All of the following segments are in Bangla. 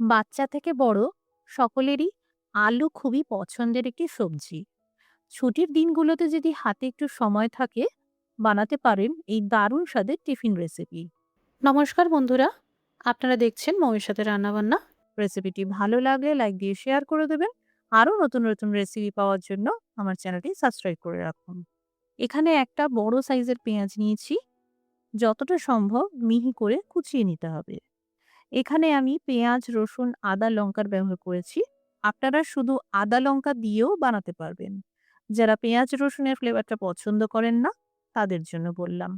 বাচ্চা থেকে বড় সকলেরই আলু খুবই পছন্দের একটি সবজি। ছুটির দিনগুলোতে যদি হাতে একটু সময় থাকে, বানাতে পারেন এই দারুণ স্বাদের টিফিন রেসিপি। নমস্কার বন্ধুরা, আপনারা দেখছেন মৌয়ের সাথে রান্নাবান্না। রেসিপিটি ভালো লাগলে লাইক দিয়ে শেয়ার করে দেবেন। আরও নতুন নতুন রেসিপি পাওয়ার জন্য আমার চ্যানেলটি সাবস্ক্রাইব করে রাখুন। এখানে একটা বড় সাইজের পেঁয়াজ নিয়েছি, যতটা সম্ভব মিহি করে কুচিয়ে নিতে হবে। এখানে আমি পেঁয়াজ, রসুন, আদা, লঙ্কার ব্যবহার করেছি। আপনারা শুধু আদা, লঙ্কা দিয়েও বানাতে পারবেন। যারা পেঁয়াজ, রসুনের ফ্লেভারটা পছন্দ করেন না, তাদের জন্য বললাম।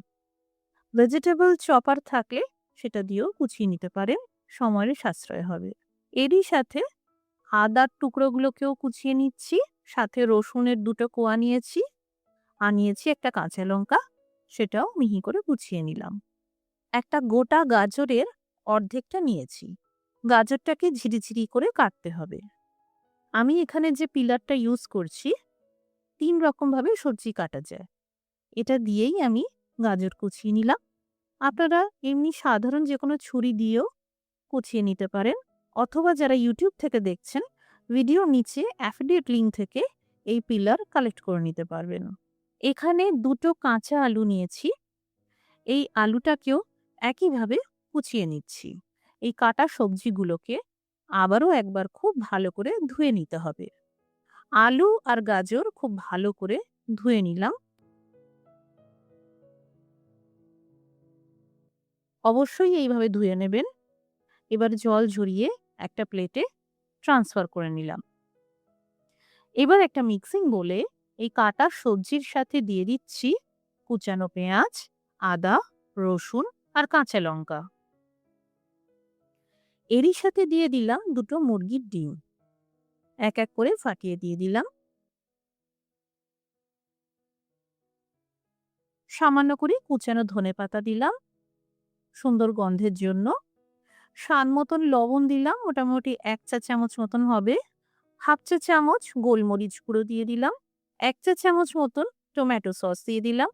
ভেজিটেবল চপার থাকলে সেটা দিয়েও কুচিয়ে নিতে পারেন, সময়ের সাশ্রয় হবে। এরই সাথে আদার টুকরোগুলোকেও কুচিয়ে নিচ্ছি, সাথে রসুনের ২ টো কোয়া নিয়েছি, আর নিয়েছি একটা কাঁচা লঙ্কা, সেটাও মিহি করে কুচিয়ে নিলাম। একটা গোটা গাজরের অর্ধেকটা নিয়েছি। গাজরটাকে ঝিরিঝিরি করে কাটতে হবে। আমি এখানে যে পিলারটা ইউজ করছি, ৩ রকমভাবে সবজি কাটা যায়। এটা দিয়েই আমি গাজর কুচিয়ে নিলাম। আপনারা এমনি সাধারণ যেকোনো ছুরি দিয়েও কুচিয়ে নিতে পারেন, অথবা যারা YouTube থেকে দেখছেন, ভিডিওর নিচে অ্যাফিলিয়েট লিংক থেকে এই পিলার কালেক্ট করে নিতে পারবেন। এখানে ২ টো কাঁচা আলু নিয়েছি। এই আলুটাকেও একইভাবে কুচিয়ে নিচ্ছি। এই কাটা সবজিগুলোকে আবারও একবার খুব ভালো করে ধুয়ে নিতে হবে। আলু আর গাজর খুব ভালো করে ধুয়ে নিলাম। অবশ্যই এইভাবে ধুয়ে নেবেন। এবার জল ঝরিয়ে একটা প্লেটে ট্রান্সফার করে নিলাম। এবার একটা মিক্সিং বোলে এই কাটা সবজির সাথে দিয়ে দিচ্ছি কুচানো পেঁয়াজ, আদা, রসুন আর কাঁচা লঙ্কা। এরই সাথে দিয়ে দিলাম ২ টো মুরগির ডিম। এক এক করে ফাটিয়ে দিয়ে দিলাম। সামান্য করে কুচানো ধনেপাতা দিলাম সুন্দর গন্ধের জন্য। স্বাদ মতন লবণ দিলাম, মোটামুটি ১ চা চামচ মতন হবে। ১/২ চা চামচ গোলমরিচ গুঁড়ো দিয়ে দিলাম। ১ চা চামচ মতন টমেটো সস দিয়ে দিলাম।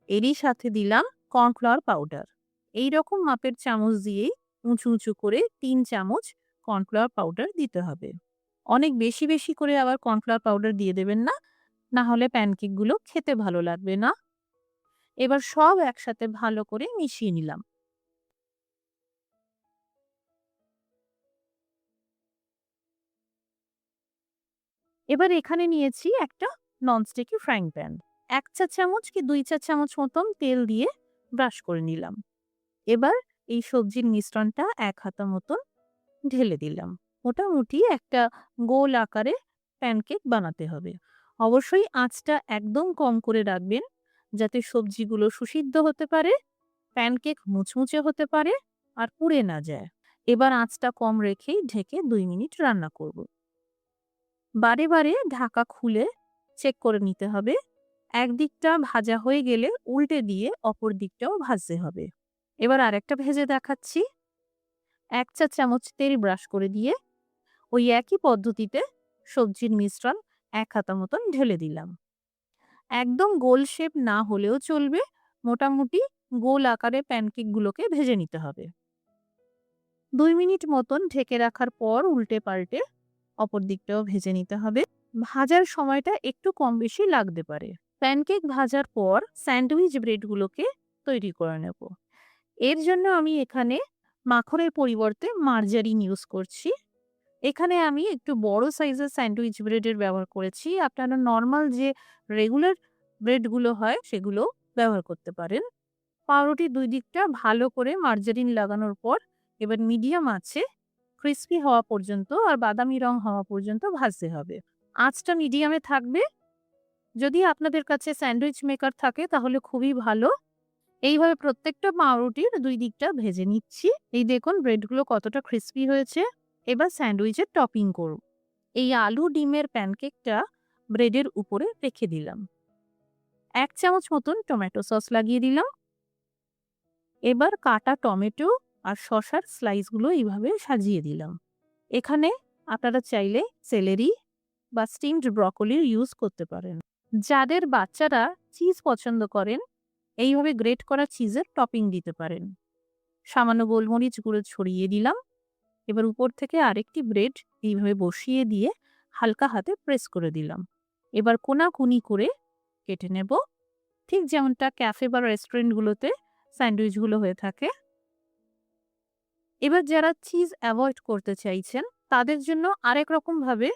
এরই সাথে দিলাম কর্নফ্লাওয়ার পাউডার। এইরকম মাপের চামচ দিয়েই উঁচু উঁচু করে ৩ চামচ কর্নফ্লাওয়ার পাউডার দিতে হবে। অনেক বেশি বেশি করে আবার কর্নফ্লাওয়ার পাউডার দিয়ে দেবেন না, না হলে প্যানকেকগুলো খেতে ভালো লাগবে না। এবার সব একসাথে ভালো করে মিশিয়ে নিলাম। এবার এখানে নিয়েছি একটা ননস্টিকি ফ্রাইং প্যান। ১ চা চামচ কি ২ চা চামচ মতন তেল দিয়ে ব্রাশ করে নিলাম। এবার এই সবজির মিশ্রণটা ১ হাতা মতন ঢেলে দিলাম। মোটামুটি একটা গোল আকারে প্যানকেক বানাতে হবে। অবশ্যই আঁচটা একদম কম করে রাখবেন, যাতে সবজিগুলো সুসিদ্ধ হতে পারে, প্যানকেক মুচমুচে হতে পারে আর পুড়ে না যায়। এবার আঁচটা কম রেখেই ঢেকে ২ মিনিট রান্না করব। বারে বারে ঢাকা খুলে চেক করে নিতে হবে। একদিকটা ভাজা হয়ে গেলে উল্টে দিয়ে অপর দিকটাও ভাজতে হবে। এবার আরেকটা ভেজে দেখাচ্ছি। ১ চা চামচ তেল ব্রাশ করে দিয়ে ওই একই পদ্ধতিতে সবজির মিশ্রণ ১ হাতা মতন ঢেলে দিলাম। একদম গোল শেপ না হলেও চলবে, মোটামুটি গোল আকারে প্যানকেকগুলোকে ভেজে নিতে হবে। ২ মিনিট মতন ঢেকে রাখার পর উল্টে পাল্টে অপর দিকটাও ভেজে নিতে হবে। ভাজার সময়টা একটু কম বেশি লাগতে পারে। প্যানকেক ভাজার পর স্যান্ডউইচ ব্রেডগুলোকে তৈরি করে নেব। এর জন্য আমি এখানে মাখনের পরিবর্তে মার্জারিন ইউজ করছি। এখানে আমি একটু বড় সাইজের স্যান্ডউইচ ব্রেডের ব্যবহার করেছি। আপনারা নরমাল যে রেগুলার ব্রেডগুলো হয় সেগুলো ব্যবহার করতে পারেন। পাউরুটির ২ দিকটা ভালো করে মার্জারিন লাগানোর পর এবার মিডিয়াম আঁচে ক্রিস্পি হওয়া পর্যন্ত আর বাদামি রং হওয়া পর্যন্ত ভাজতে হবে। আঁচটা মিডিয়ামে থাকবে। যদি আপনাদের কাছে স্যান্ডউইচ মেকার থাকে তাহলে খুবই ভালো। এইভাবে প্রত্যেকটা পাউরুটির ২ দিকটা ভেজে নিচ্ছি। এই দেখুন ব্রেডগুলো কতটা ক্রিস্পি হয়েছে। এবার স্যান্ডউইচের টপিং করব। এই আলু ডিমের প্যানকেকটা ব্রেডের উপরে রেখে দিলাম। ১ চামচ মতন টমেটো সস লাগিয়ে দিলাম। এবার কাটা টমেটো আর শসার স্লাইসগুলো এইভাবে সাজিয়ে দিলাম। এখানে আপনারা চাইলে সেলেরি বা স্টিমড ব্রকলির ইউজ করতে পারেন। যাদের বাচ্চারা চিজ পছন্দ করেন, এইভাবে গ্রেট করা চিজের টপিং দিতে পারেন। সামান্য গোলমরিচ গুঁড়ো ছড়িয়ে দিলাম। এবার উপর থেকে আরেকটি ব্রেড এইভাবে বসিয়ে দিয়ে হালকা হাতে প্রেস করে দিলাম। এবার কোনাকুনি করে কেটে নেব, ঠিক যেমনটা ক্যাফে বা রেস্টুরেন্টগুলোতে স্যান্ডউইচগুলো হয়ে থাকে। এবার যারা চিজ অ্যাভয়েড করতে চাইছেন তাদের জন্য আরেক রকমভাবে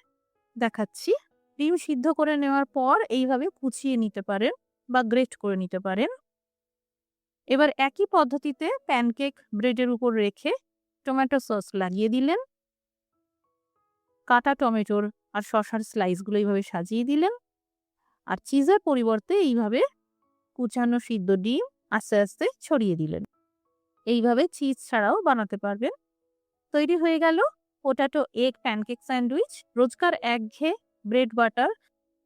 দেখাচ্ছি। ডিম সিদ্ধ করে নেওয়ার পর এইভাবে কুচিয়ে নিতে পারেন বা গ্রেট করে নিতে পারেন। এবার একই পদ্ধতিতে প্যানকেক ব্রেডের উপর রেখে টমেটো সস লাগিয়ে দিলেন। কাটা টমেটোর আর শসার স্লাইসগুলো এইভাবে সাজিয়ে দিলেন। আর চিজের পরিবর্তে এইভাবে কুচানো সিদ্ধ ডিম আস্তে আস্তে ছড়িয়ে দিলেন। এইভাবে চিজ ছাড়াও বানাতে পারবেন। তৈরি হয়ে গেল পোটাটো এগ প্যানকেক স্যান্ডউইচ। রোজকার একঘেয়ে ব্রেড বাটার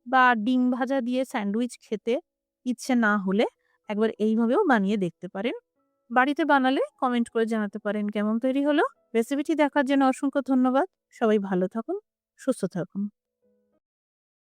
বা ডিম ভাজা দিয়ে স্যান্ডউইচ খেতে ইচ্ছে না হলে একবার এইভাবেও বানিয়ে দেখতে পারেন। বাড়িতে বানালে কমেন্ট করে জানাতে পারেন কেমন তৈরি হলো। রেসিপিটি দেখার জন্য অসংখ্য ধন্যবাদ। সবাই ভালো থাকুন, সুস্থ থাকুন।